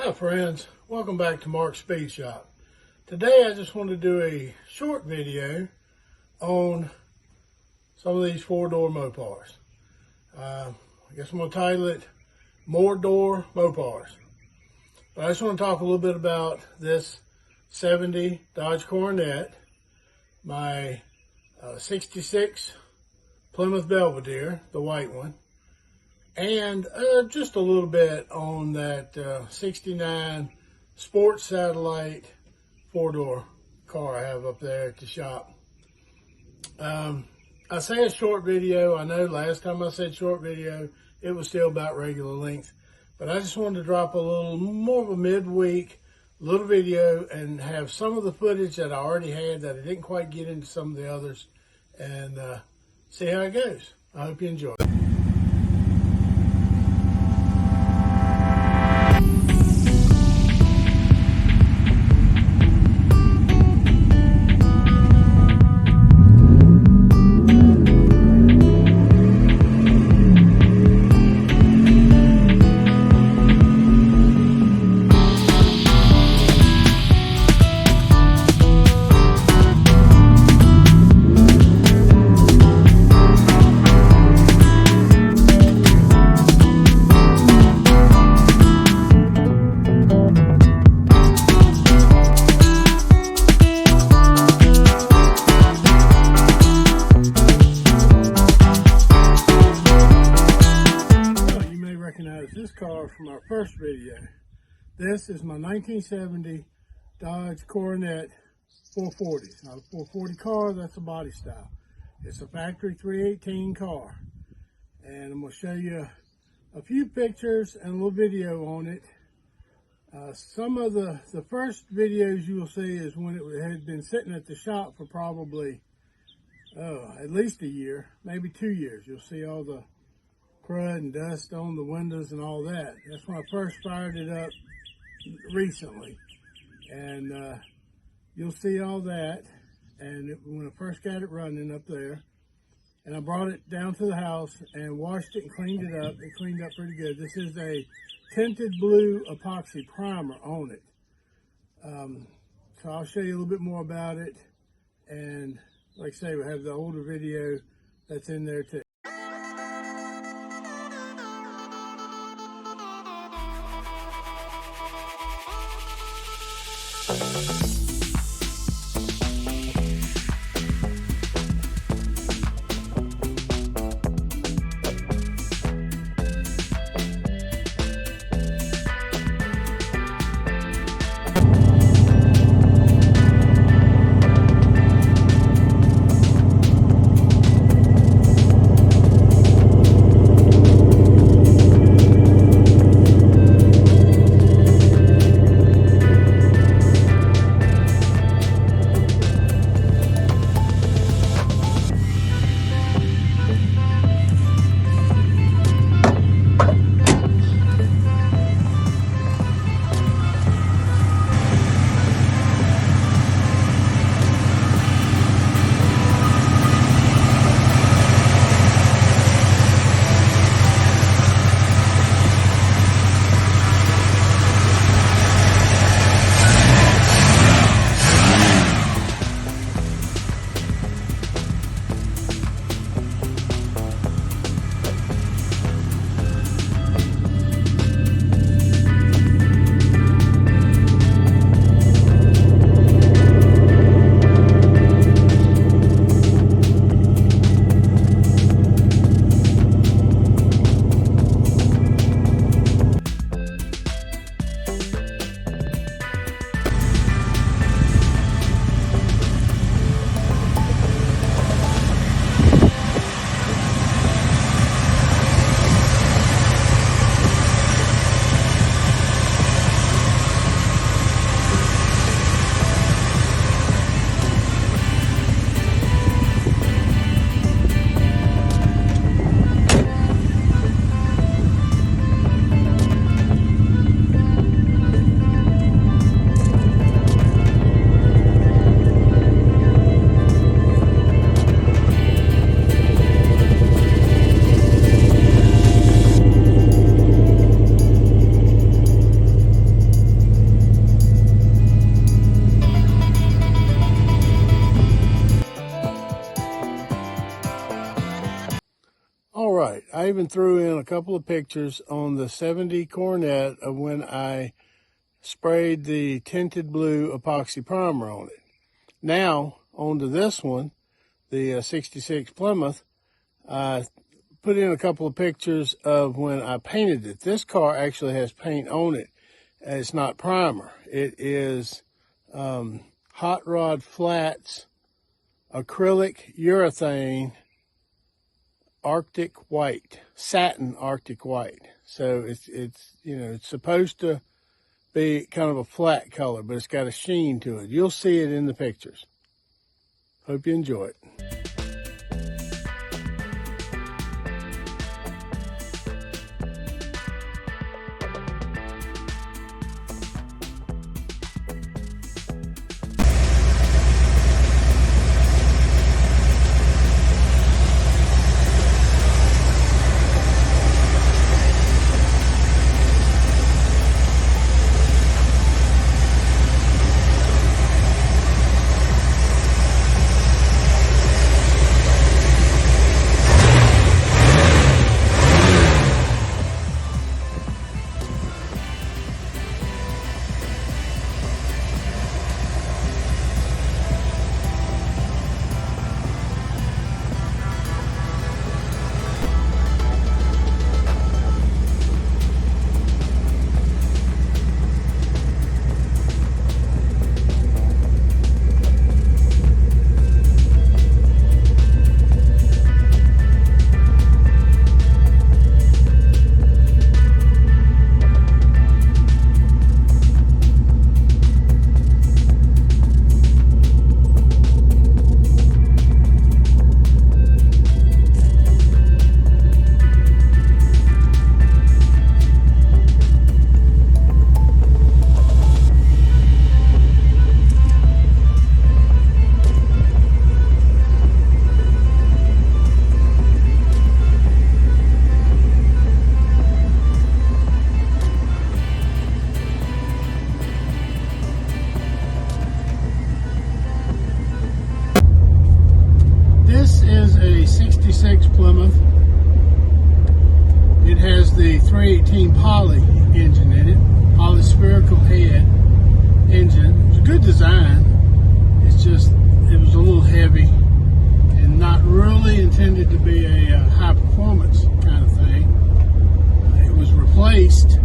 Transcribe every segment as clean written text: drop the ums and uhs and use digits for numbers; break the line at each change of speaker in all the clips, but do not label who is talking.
Hi friends, welcome back to Mark's Speed Shop. Today I just want to do a short video on some of these four-door Mopars. I guess I'm going to title it More Door Mopars. But I just want to talk a little bit about this 70 Dodge Coronet, my 66 Plymouth Belvedere, the white one, and just a little bit on that 69 Sports Satellite four-door car I have up there at the shop. I say a short video. I know last time I said short video, it was still about regular length. But I just wanted to drop a little more of a midweek little video and have some of the footage that I already had that I didn't quite get into some of the others, and see how it goes. I hope you enjoy it. This car from our first video. This is my 1970 Dodge Coronet 440. It's not a 440 car, that's a body style. It's a factory 318 car. And I'm going to show you a few pictures and a little video on it. Some of the first videos you will see is when it had been sitting at the shop for probably at least a year, maybe 2 years. You'll see all the crud and dust on the windows and all that. That's when I first fired it up recently, and you'll see all that. And when I first got it running up there, and I brought it down to the house and washed it and cleaned it up. It cleaned up pretty good. This is a tinted blue epoxy primer on it. So I'll show you a little bit more about it, and like I say, we have the older video that's in there too. even threw in a couple of pictures on the 70 Coronet of when I sprayed the tinted blue epoxy primer on it. Now, onto this one, the 66 Plymouth, I put in a couple of pictures of when I painted it. This car actually has paint on it. It's not primer. It is Hot Rod Flats acrylic urethane Arctic white, satin Arctic white. So it's it's supposed to be kind of a flat color, but it's got a sheen to it. You'll see it in the pictures. Hope you enjoy it. This is a 66 Plymouth. It has the 318 poly engine in it, poly spherical head engine. It's a good design. It's just, it was a little heavy and not really intended to be a high performance kind of thing. It was replaced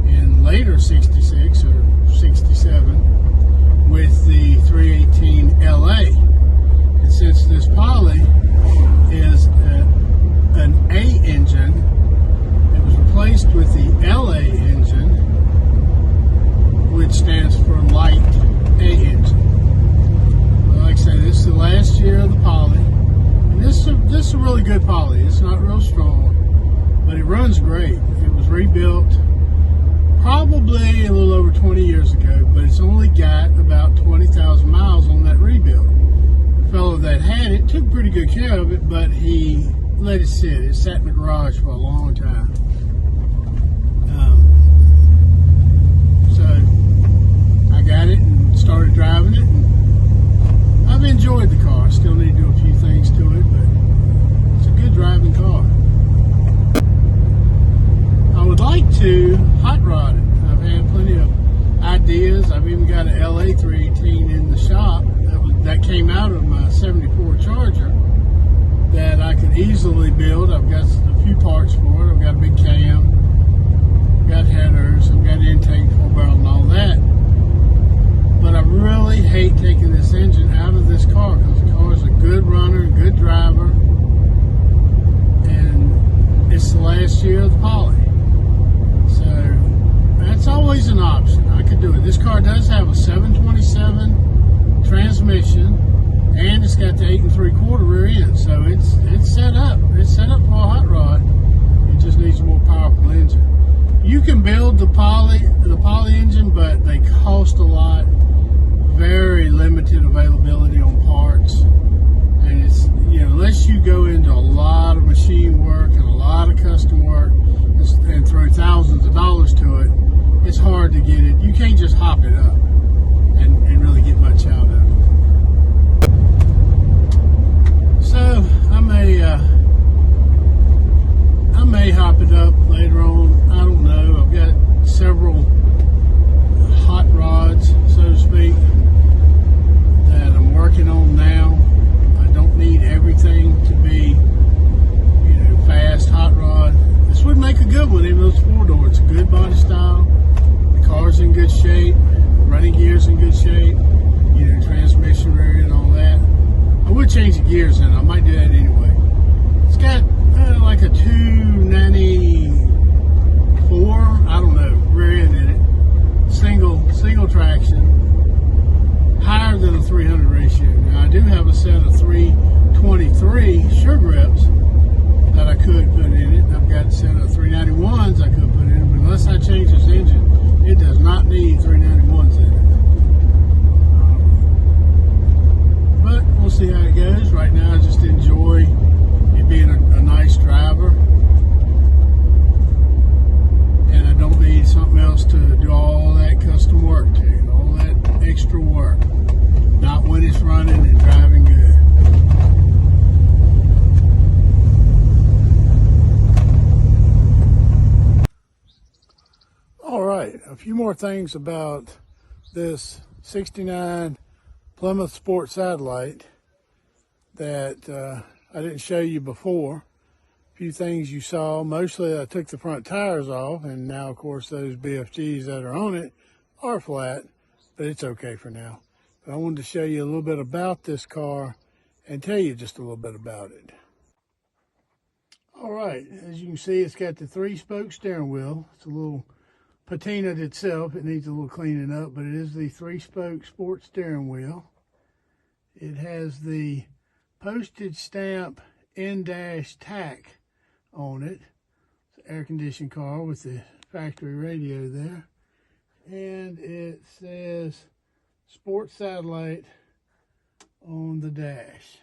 in later 66 or 67 with the 318 LA. And since this poly is an A engine, it was replaced with the LA engine, which stands for light A engine. Well, like I say, this is the last year of the poly. And this is a really good poly. It's not real strong, but it runs great. It was rebuilt probably a little over 20 years ago, but it's only got about 20,000 miles on that rebuild. The fellow that had it took pretty good care of it, but he let it sit. It sat in the garage for a long time. So I got it and started driving it, and I've enjoyed the car. I still need to do a few things to it, but it's a good driving car. I would like to hot rod it. I've had plenty of ideas. I've even got an LA 318 in the shop that came out of my 74 Charger that I could easily build. I've got a few parts for it. I've got a big cam, I've got headers, I've got intake, 4-barrel and all that. But I really hate taking this engine out of this car because the car is a good runner, good driver, and it's the last year of the poly. So that's always an option. I could do it. This car does have a 727 transmission, and it's got the 8 3/4 rear end, so it's set up. It's set up for a hot rod. It just needs a more powerful engine. You can build the poly engine, but they cost a lot. Very limited availability on parts, and it's unless you go into a lot of machine work and a lot of custom work and throw thousands of dollars to it, it's hard to get it. You can't just hop it up and really get much out of it. So I'm a style. The car's in good shape, running gear's in good shape, you know, transmission rear and all that. I would change the gears in, I might do that anyway. It's got like a 294, I don't know, rear end in it. Single traction, higher than a 300 ratio. Now I do have a set of 323 sure grips that I could put in it. I've got a set of 391s I could put in it, but unless I change this engine, it does not need 391s in it. But we'll see how it goes. Right now I just enjoy it being a nice driver, and I don't need something else to do all that custom work to, all that extra work. Not when it's running and driving good. All right, a few more things about this 69 Plymouth Sport Satellite that I didn't show you before. A few things you saw. Mostly I took the front tires off, and now of course those BFGs that are on it are flat, but it's okay for now. But I wanted to show you a little bit about this car and tell you just a little bit about it. All right, as you can see, it's got the 3-spoke steering wheel. It's a little patinaed itself. It needs a little cleaning up, but it is the 3-spoke sport steering wheel. It has the postage stamp in-dash tack on it. It's an air-conditioned car with the factory radio there. And it says Sport Satellite on the dash.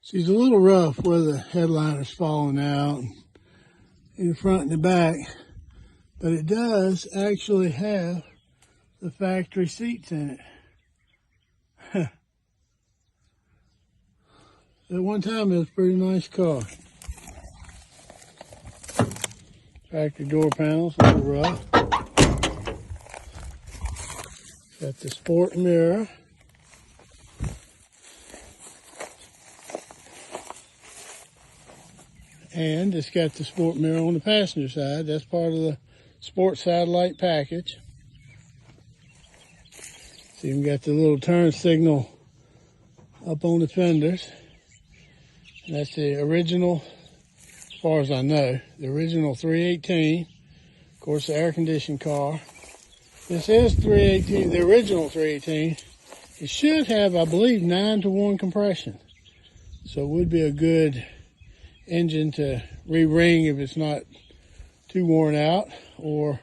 She's a little rough where the headliner's falling out in the front and the back, but it does actually have the factory seats in it. At one time it was a pretty nice car. Factory door panels, a little rough. Got the sport mirror. And it's got the sport mirror on the passenger side. That's part of the Sport Satellite package. So you've got the little turn signal up on the fenders. And that's the original, as far as I know, the original 318. Of course, the air-conditioned car. This is 318, the original 318. It should have, I believe, 9-to-1 compression. So it would be a good engine to re-ring if it's not too worn out, or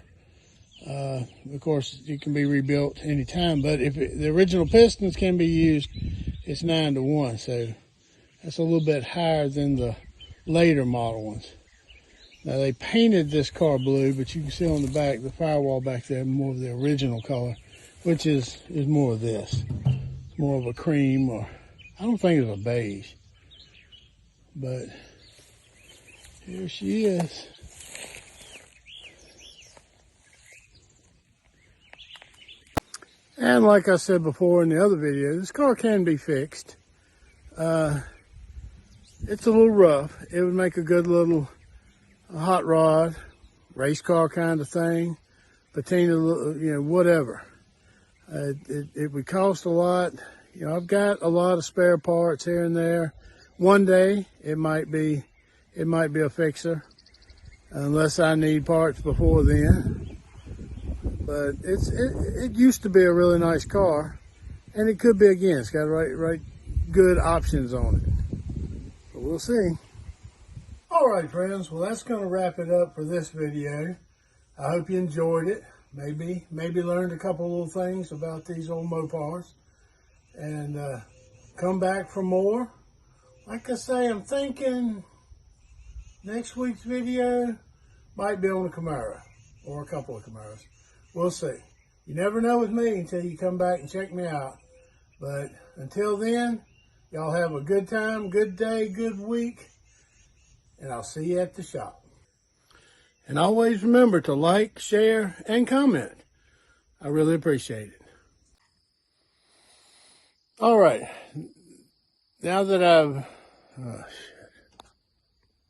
of course it can be rebuilt anytime, but if the original pistons can be used, it's 9-to-1, so that's a little bit higher than the later model ones. Now they painted this car blue, but you can see on the back, the firewall back there, more of the original color, which is more of this. It's more of a cream, or I don't think it's a beige, but here she is. And like I said before in the other video, this car can be fixed. It's a little rough. It would make a good little hot rod, race car kind of thing, patina, you know, whatever. It would cost a lot. You know, I've got a lot of spare parts here and there. One day it might be a fixer, unless I need parts before then. But it used to be a really nice car, and it could be again. It's got right good options on it. But we'll see. All right, friends. Well, that's going to wrap it up for this video. I hope you enjoyed it. Maybe learned a couple little things about these old Mopars, and come back for more. Like I say, I'm thinking next week's video might be on a Camaro or a couple of Camaros. We'll see. You never know with me until you come back and check me out. But until then, y'all have a good time, good day, good week, and I'll see you at the shop. And always remember to like, share, and comment. I really appreciate it. All right. Now that I've...